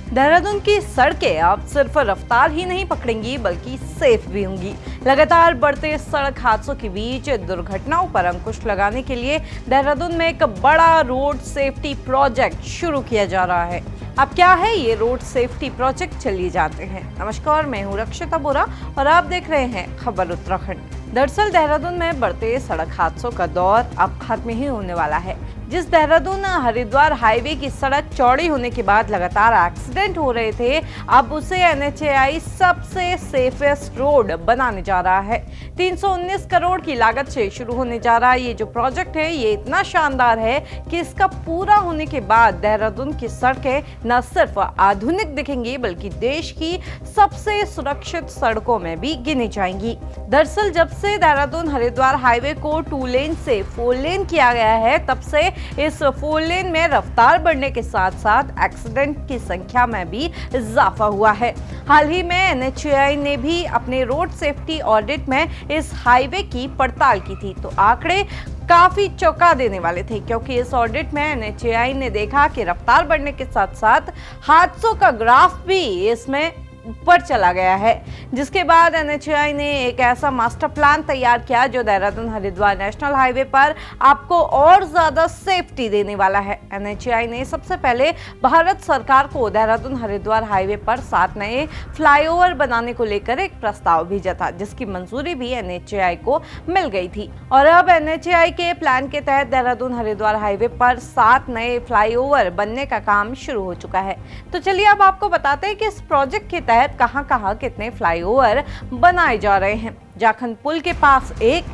देहरादून की सड़कें अब सिर्फ रफ्तार ही नहीं पकड़ेंगी बल्कि सेफ भी होंगी। लगातार बढ़ते सड़क हादसों के बीच दुर्घटनाओं पर अंकुश लगाने के लिए देहरादून में एक बड़ा रोड सेफ्टी प्रोजेक्ट शुरू किया जा रहा है। अब क्या है ये रोड सेफ्टी प्रोजेक्ट, चलिए जानते हैं। नमस्कार, मैं हूँ रक्षिता बोरा और आप देख रहे हैं खबर उत्तराखंड। दरअसल देहरादून में बढ़ते सड़क हादसों का दौर अब खत्म ही होने वाला है। जिस देहरादून हरिद्वार हाईवे की सड़क चौड़ी होने के बाद लगातार एक्सीडेंट हो रहे थे, अब उसे NHAI सबसे सेफेस्ट रोड बनाने जा रहा है। 319 करोड़ की लागत से शुरू होने जा रहा ये जो प्रोजेक्ट है, ये इतना शानदार है कि इसका पूरा होने के बाद देहरादून की सड़कें न सिर्फ आधुनिक दिखेंगी बल्कि देश की सबसे सुरक्षित सड़कों में भी गिनी जाएंगी। दरअसल जब से देहरादून हरिद्वार हाईवे को 2 लेन से 4 लेन किया गया है, तब से इस 4 लेन में रफ्तार बढ़ने के साथ साथ एक्सीडेंट की संख्या में भी इजाफा हुआ है। हाल ही में NHAI ने भी अपने रोड सेफ्टी ऑडिट में इस हाईवे की पड़ताल की थी, तो आंकड़े काफी चौंका देने वाले थे, क्योंकि इस ऑडिट में NHAI ने देखा कि रफ्तार बढ़ने के साथ साथ हादसों का ग्राफ भी इसमें ऊपर चला गया है। जिसके बाद NHAI ने एक ऐसा मास्टर प्लान तैयार किया जो देहरादून हरिद्वार नेशनल हाईवे पर आपको और ज्यादा सेफ्टी देने वाला है। NHAI ने सबसे पहले भारत सरकार को देहरादून हरिद्वार हाईवे पर 7 नए फ्लाईओवर बनाने को लेकर एक प्रस्ताव भेजा था, जिसकी मंजूरी भी NHAI को मिल गई थी। और अब NHAI के प्लान के तहत देहरादून हरिद्वार हाईवे पर 7 नए फ्लाईओवर बनने का काम शुरू हो चुका है। तो चलिए अब आपको बताते हैं कि इस प्रोजेक्ट के तहत कहां-कहां कितने फ्लाईओवर बनाए जा रहे हैं। जाखन पुल के पास 1,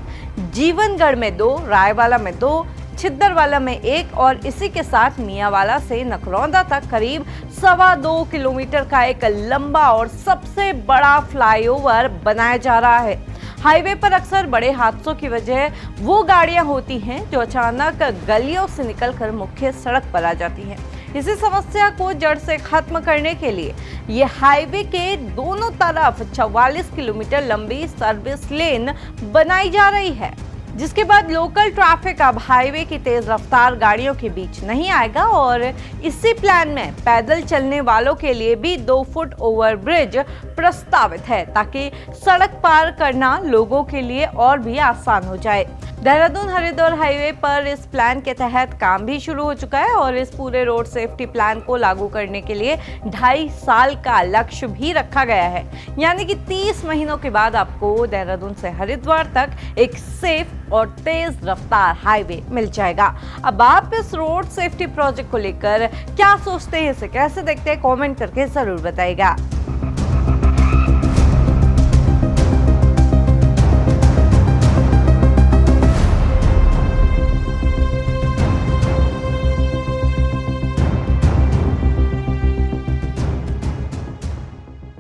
जीवनगढ़ में 2, रायवाला में 2, छिद्दरवाला में 1 और इसी के साथ मियांवाला से नकरौंदा तक करीब 2.25 किलोमीटर का एक लंबा और सबसे बड़ा फ्लाईओवर बनाया जा रहा है। हाईवे पर अक्सर बड़े हादसों की वजह वो गाड़ियां होती हैं जो अचानक गलियों से निकलकर मुख्य सड़क पर आ जाती हैं। इसी समस्या को जड़ से खत्म करने के लिए ये हाईवे के दोनों तरफ 44 किलोमीटर लंबी सर्विस लेन बनाई जा रही है, जिसके बाद लोकल ट्रैफिक अब हाईवे की तेज रफ्तार गाड़ियों के बीच नहीं आएगा और इसी प्लान में पैदल चलने वालों के लिए भी 2 फुट ओवरब्रिज प्रस्तावित है, ताकि सड़क पार करना लोगों के लिए और भी आसान हो जाए। देहरादून हरिद्वार हाईवे पर इस प्लान के तहत काम भी शुरू हो चुका है और इस पूरे रोड सेफ्टी प्लान को लागू करने के लिए 2.5 साल का लक्ष्य भी रखा गया है। यानी कि 30 महीनों के बाद आपको देहरादून से हरिद्वार तक एक सेफ और तेज रफ्तार हाईवे मिल जाएगा। अब आप इस रोड सेफ्टी प्रोजेक्ट को लेकर क्या सोचते हैं, इसे कैसे देखते हैं, कमेंट करके जरूर बताइएगा।